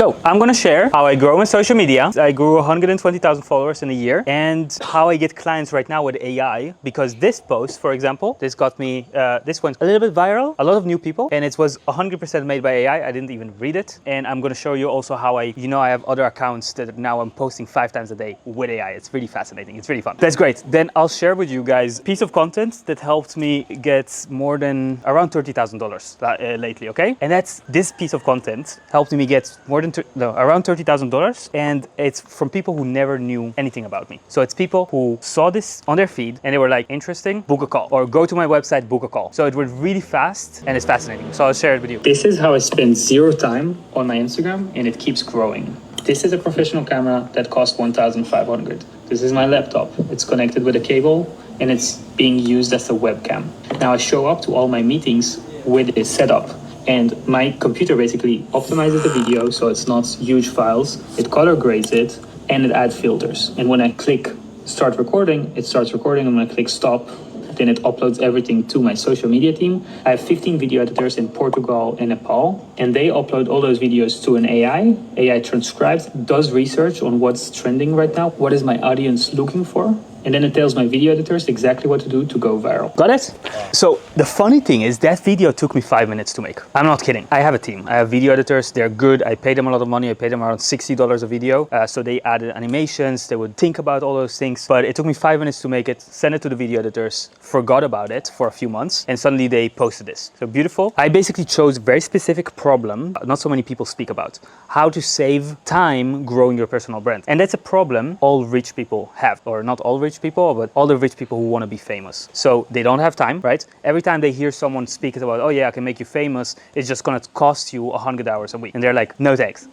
So I'm gonna share how I grow in social media. I grew 120,000 followers in a year, and how I get clients right now with AI, because this post, for example, this got me, this went a little bit viral, a lot of new people, and it was 100% made by AI. I didn't even read it. And I'm gonna show you also how I have other accounts that now I'm posting 5 times a day with AI. It's really fascinating. It's really fun. That's great. Then I'll share with you guys a piece of content that helped me get more than around $30,000 lately, okay? And that's this piece of content helped me get more than around $30,000, and it's from people who never knew anything about me. So it's people who saw this on their feed and they were like, interesting, book a call, or go to my website, book a call. So it went really fast and it's fascinating. So I'll share it with you. This is how I spend 0 time on my Instagram, and it keeps growing. This is a professional camera that costs $1,500. This is my laptop. It's connected with a cable and it's being used as a webcam. Now I show up to all my meetings with this setup, and my computer basically optimizes the video so it's not huge files. It color grades it and it adds filters. And when I click start recording, it starts recording, and when I click stop, then it uploads everything to my social media team. I have 15 video editors in Portugal and Nepal, and they upload all those videos to an AI. AI transcribes, does research on what's trending right now, what is my audience looking for, and then it tells my video editors exactly what to do to go viral. Got it? So the funny thing is that video took me 5 minutes to make. I'm not kidding. I have a team. I have video editors. They're good. I pay them a lot of money. I pay them around $60 a video. So they added animations. They would think about all those things. But it took me 5 minutes to make it, send it to the video editors, forgot about it for a few months, and suddenly they posted this. So beautiful. I basically chose a very specific problem not so many people speak about: how to save time growing your personal brand. And that's a problem all rich people have, or not all rich people, but all the rich people who want to be famous. So they don't have time, right? Every time they hear someone speak about, oh yeah, I can make you famous, it's just going to cost you 100 hours a week. And they're like, no thanks.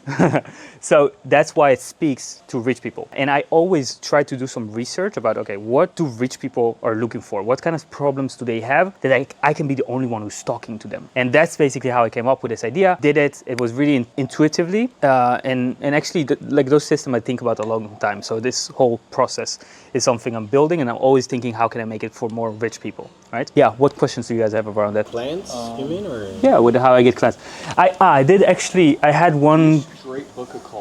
So that's why it speaks to rich people. And I always try to do some research about, okay, what do rich people are looking for? What kind of problems do they have that I can be the only one who's talking to them? And that's basically how I came up with this idea. Did it. It was really intuitively. And actually, like those systems I think about a long time. So this whole process is something I'm building, and I'm always thinking, how can I make it for more rich people, right? Yeah, what questions do you guys have around that? Clients, you mean, or? Yeah, with how I get clients. I did actually, I had one... Straight book a call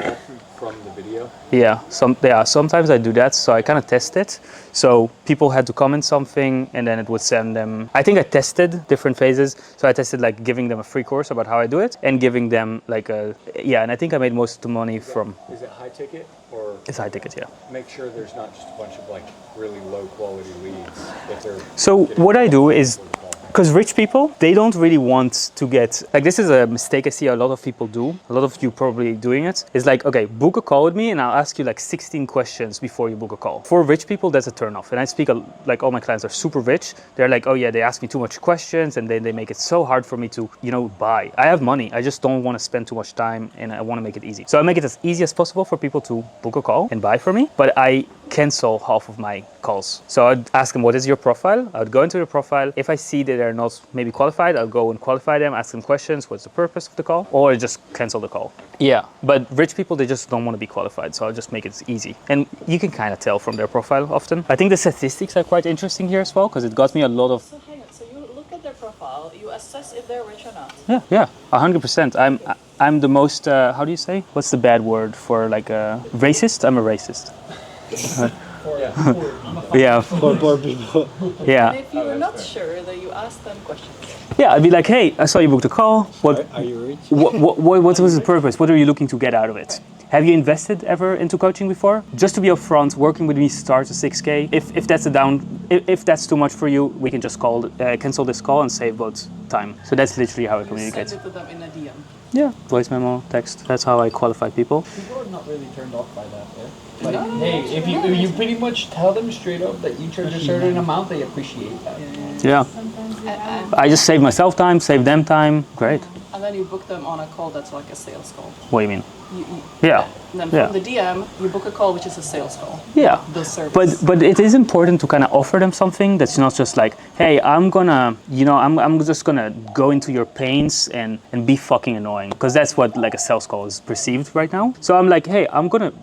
from the video? Yeah, sometimes I do that, so I kind of test it. So people had to comment something, and then it would send them... I think I tested different phases. So I tested like giving them a free course about how I do it, and giving them like a... Yeah, and I think I made most of the money from... Is it high ticket, or? It's high ticket, yeah. Make sure there's not just a bunch of like really low quality leads that they're... So what I do is, because rich people, they don't really want to get, like this is a mistake I see a lot of people do, a lot of you probably doing it, is like, okay, book a call with me and I'll ask you like 16 questions before you book a call. For rich people, that's a turn off. And I speak, like all my clients are super rich. They're like, oh yeah, they ask me too much questions, and then they make it so hard for me to, buy. I have money, I just don't want to spend too much time, and I want to make it easy. So I make it as easy as possible for people to book a call and buy from me, but I cancel half of my calls. So I'd ask them, what is your profile? I'd go into your profile. If I see that they're not maybe qualified, I'll go and qualify them, ask them questions, what's the purpose of the call, or just cancel the call. Yeah, but rich people, they just don't want to be qualified, so I'll just make it easy. And you can kind of tell from their profile often. I think the statistics are quite interesting here as well, because it got me a lot of... So hang on, so you look at their profile, you assess if they're rich or not? Yeah, 100%. I'm the most, how do you say? What's the bad word for like a racist? I'm a racist. Yeah. For poor people. Yeah. And if you were not sure, then you ask them questions. Yeah, I'd be like, hey, I saw you booked a call. Are you rich? What was the purpose? What are you looking to get out of it? Have you invested ever into coaching before? Just to be upfront, working with me starts at 6K. If that's too much for you, we can just cancel this call and save both time. So that's literally how I communicate. Send it to them in a DM. Yeah, voice memo, text. That's how I qualify people. People are not really turned off by that, eh? Like, hey, if you pretty much tell them straight up that you charge a certain amount, they appreciate that. Yeah. I just save myself time, save them time. Great. And then you book them on a call that's like a sales call. What do you mean? Yeah. And then from the DM, you book a call which is a sales call. Yeah. The service. But it is important to kind of offer them something that's not just like, hey, I'm just gonna go into your pains and be fucking annoying, because that's what like a sales call is perceived right now. So I'm like, hey, I'm gonna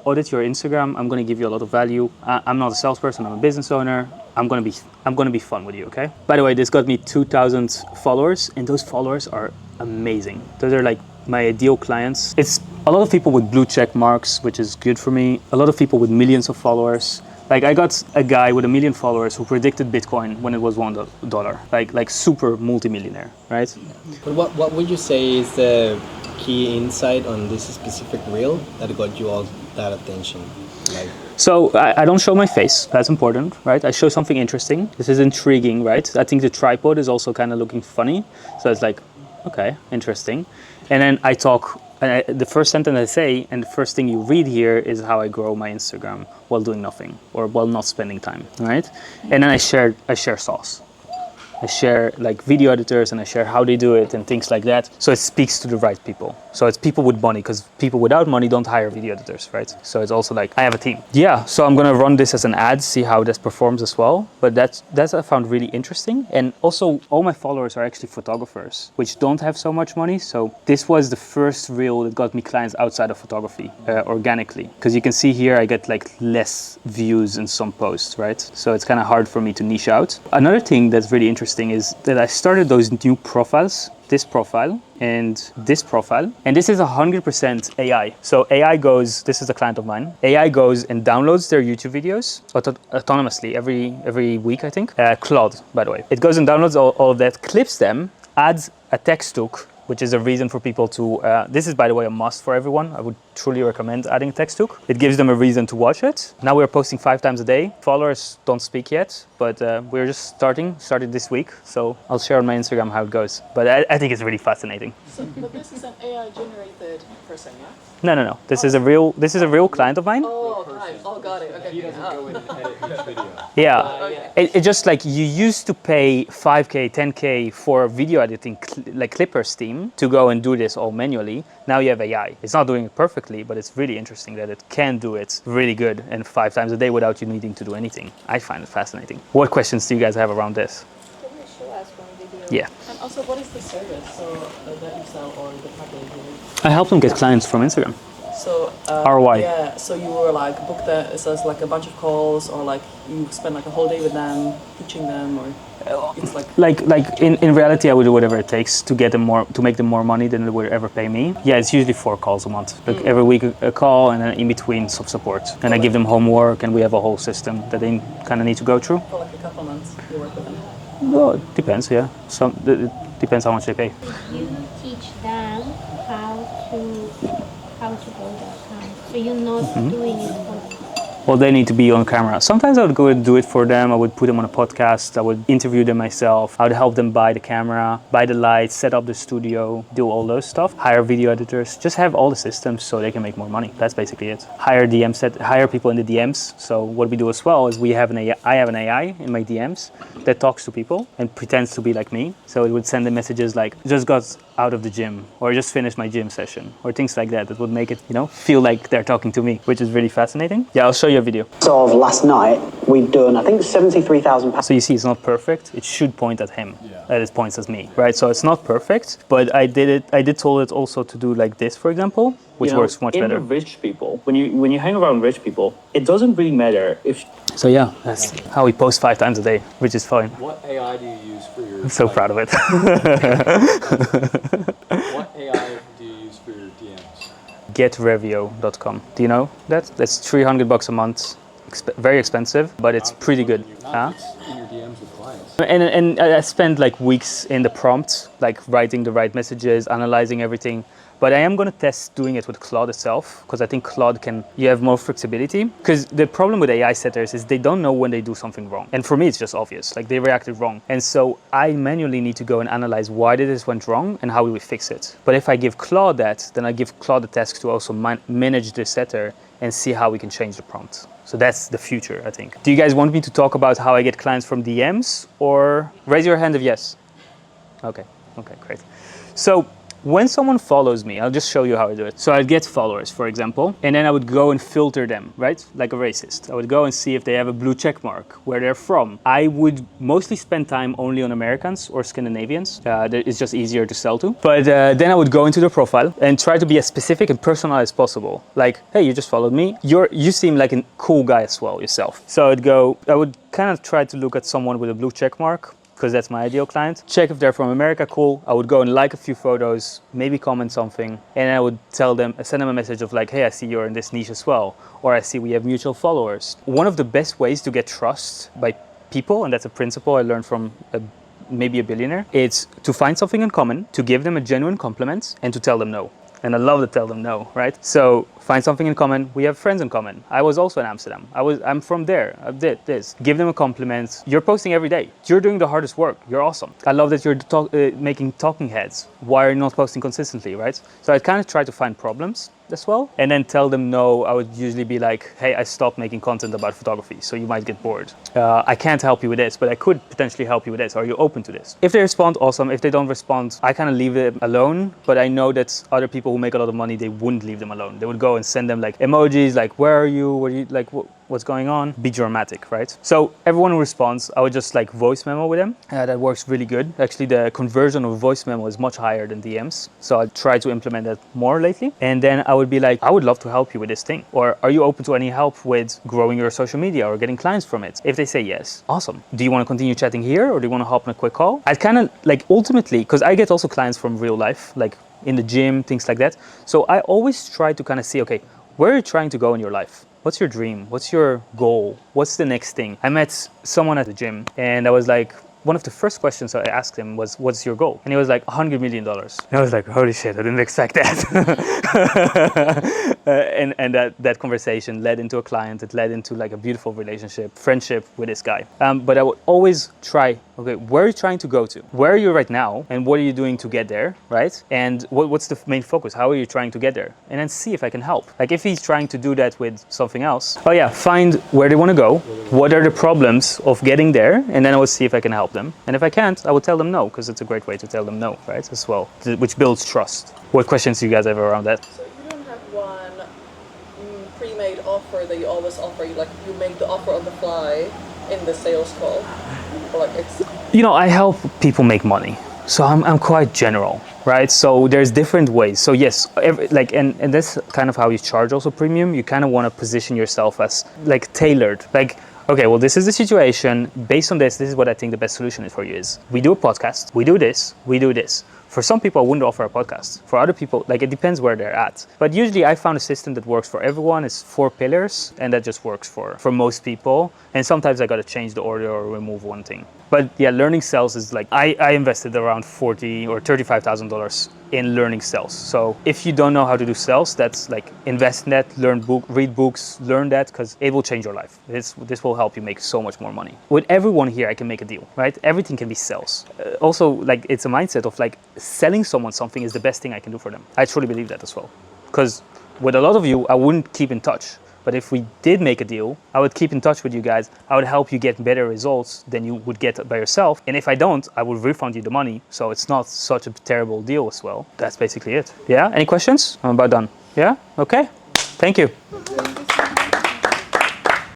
audit your Instagram. I'm gonna give you a lot of value. I'm not a salesperson. I'm a business owner. I'm gonna be fun with you, okay? By the way, this got me 2,000 followers, and those followers are amazing. Those are like my ideal clients. It's A lot of people with blue check marks, which is good for me. A lot of people with millions of followers. Like I got a guy with 1 million followers who predicted Bitcoin when it was $1. Like super multimillionaire, right? But what would you say is the key insight on this specific reel that got you all that attention? Like, So I don't show my face. That's important, right? I show something interesting. This is intriguing, right? I think the tripod is also kind of looking funny. So it's like, okay, interesting. And then I talk. The first sentence I say, and the first thing you read here is how I grow my Instagram while doing nothing or while not spending time, right? And then I share sauce. I share like video editors and I share how they do it and things like that. So it speaks to the right people. So it's people with money, because people without money don't hire video editors, right? So it's also like, I have a team. Yeah, so I'm gonna run this as an ad, see how this performs as well. But that's I found really interesting. And also all my followers are actually photographers, which don't have so much money. So this was the first reel that got me clients outside of photography organically. Because you can see here, I get like less views in some posts, right? So it's kind of hard for me to niche out. Another thing that's really interesting is that I started those new profiles, this profile and this profile, and this is 100% AI. So AI goes, this is a client of mine, AI goes and downloads their YouTube videos autonomously every week, I think. Claude, by the way. It goes and downloads all of that, clips them, adds a text hook, which is a reason for people to, this is by the way a must for everyone. I would truly recommend adding a text hook. It gives them a reason to watch it. Now we're posting 5 times a day. Followers don't speak yet, but we're just started this week. So I'll share on my Instagram how it goes. But I think it's really fascinating. So, but this is an AI generated person, yeah? No. This is a real client of mine. Oh, right. Oh, got it. Okay. He doesn't go in and edit each video. Yeah, Okay. it just like you used to pay 5K, 10K for video editing, like Clipper's team, to go and do this all manually. Now you have AI. It's not doing it perfectly, but it's really interesting that it can do it really good and 5 times a day without you needing to do anything. I find it fascinating. What questions do you guys have around this? Can you show us one video? Yeah. And also, what is the service that you sell or the package? I help them get clients from Instagram. So ROI. Yeah. So you were like booked it says like a bunch of calls, or like you spend like a whole day with them, teaching them, or it's like. In reality, I would do whatever it takes to get them to make them more money than they would ever pay me. Yeah, it's usually 4 calls a month. Like every week a call, and then in between some support. And I give them homework, and we have a whole system that they kind of need to go through. For like a couple months, you work with them. Well, it depends. Yeah, it depends how much they pay. You teach them how to build the account. So you're not doing it for Well, they need to be on camera. Sometimes I would go and do it for them. I would put them on a podcast. I would interview them myself. I would help them buy the camera, buy the lights, set up the studio, do all those stuff. Hire video editors. Just have all the systems so they can make more money. That's basically it. Hire people in the DMs. So what we do as well is I have an AI in my DMs that talks to people and pretends to be like me. So it would send them messages like, just got out of the gym, or just finished my gym session, or things like that. That would make it, feel like they're talking to me, which is really fascinating. Yeah, I'll show you a video. So of last night, we'd done, I think, 73,000 pounds. So you see, it's not perfect. It should point at him. It points at me, right? So it's not perfect, but I did told it also to do like this, for example, which works much better. In the rich people, when you hang around rich people, it doesn't really matter if. So yeah, that's how we post 5 times a day, which is fine. What AI do you use for your? I'm so proud of it. What AI do you use for your DMs? Getrevio.com. Do you know that? That's $300 a month. Very expensive, but it's pretty good. Not in your DMs with clients. And I spent like weeks in the prompt, like writing the right messages, analyzing everything. But I am going to test doing it with Claude itself, because I think Claude you have more flexibility. Because the problem with AI setters is they don't know when they do something wrong. And for me, it's just obvious, like they reacted wrong. And so I manually need to go and analyze why did this went wrong and how do we fix it. But if I give Claude that, then I give Claude the task to also manage the setter and see how we can change the prompt. So that's the future, I think. Do you guys want me to talk about how I get clients from DMs, or raise your hand if yes? Okay, great. So when someone follows me, I'll just show you how I do it. So I'd get followers, for example, and then I would go and filter them, right? Like a racist. I would go and see if they have a blue check mark, where they're from. I would mostly spend time only on Americans or Scandinavians. It's just easier to sell to. But then I would go into the profile and try to be as specific and personalized as possible. Like, hey, you just followed me. You seem like a cool guy as well yourself. So I would kind of try to look at someone with a blue check mark, because that's my ideal client. Check if they're from America, cool. I would go and like a few photos, maybe comment something, and I would tell them, send them a message of like, hey, I see you're in this niche as well, or I see we have mutual followers. One of the best ways to get trust by people, and that's a principle I learned from maybe a billionaire, it's to find something in common, to give them a genuine compliment, and to tell them no. And I love to tell them no, right? So find something in common. We have friends in common. I was also in Amsterdam. I'm from there. I did this. Give them a compliment. You're posting every day. You're doing the hardest work. You're awesome. I love that you're making talking heads. Why are you not posting consistently, right? So I kind of try to find problems as well, and then tell them no. I would usually be like, hey, I stopped making content about photography, so you might get bored. I can't help you with this, but I could potentially help you with this. Are you open to this? If they respond, awesome. If they don't respond, I kind of leave them alone, but I know that other people who make a lot of money, they wouldn't leave them alone. They would go and send them like emojis, like, where are you? What are you, like, what's going on? Be dramatic, right? So everyone who responds, I would just like voice memo with them. That works really good. Actually, the conversion of voice memo is much higher than DMs. So I try to implement that more lately. And then I would be like, I would love to help you with this thing. Or are you open to any help with growing your social media or getting clients from it? If they say yes, awesome. Do you want to continue chatting here, or do you want to hop on a quick call? I'd kind of like, ultimately, because I get also clients from real life, like in the gym, things like that. So I always try to kind of see, okay, where are you trying to go in your life? What's your dream? What's your goal? What's the next thing? I met someone at the gym, and I was like, one of the first questions I asked him was, what's your goal? And he was like, $100 million. And I was like, holy shit, I didn't expect that. and that conversation led into a client. It led into like a beautiful relationship, friendship with this guy. But I would always try, okay, where are you trying to go to? Where are you right now? And what are you doing to get there, right? And what's the main focus? How are you trying to get there? And then see if I can help. Like if he's trying to do that with something else, oh yeah, find where they want to go. What are the problems of getting there? And then I would see if I can help them. And if I can't, I would tell them no, because it's a great way to tell them no, right, as well, which builds trust. What questions do you guys have around that? So you don't have one pre-made offer that you always offer. You make the offer on the fly in the sales call, or like it's. You know, I help people make money, so I'm quite general, right? So there's different ways. So yes, and that's kind of how you charge also premium. You kind of want to position yourself as like tailored, like. Okay, well, this is the situation. Based on this is what I think the best solution is for you is. We do a podcast, we do this, we do this. For some people, I wouldn't offer a podcast. For other people, like it depends where they're at. But usually I found a system that works for everyone. It's 4 pillars, and that just works for most people. And sometimes I got to change the order or remove one thing. But yeah, learning sales is like, I invested around $40,000 or $35,000 in learning sales. So if you don't know how to do sales, that's like invest in that, read books, learn that, because it will change your life. This will help you make so much more money. With everyone here, I can make a deal, right? Everything can be sales. Also, like it's a mindset of like selling someone something is the best thing I can do for them. I truly believe that as well. Because with a lot of you, I wouldn't keep in touch. But if we did make a deal, I would keep in touch with you guys. I would help you get better results than you would get by yourself. And if I don't, I would refund you the money. So it's not such a terrible deal as well. That's basically it. Yeah, any questions? I'm about done. Yeah, okay. Thank you.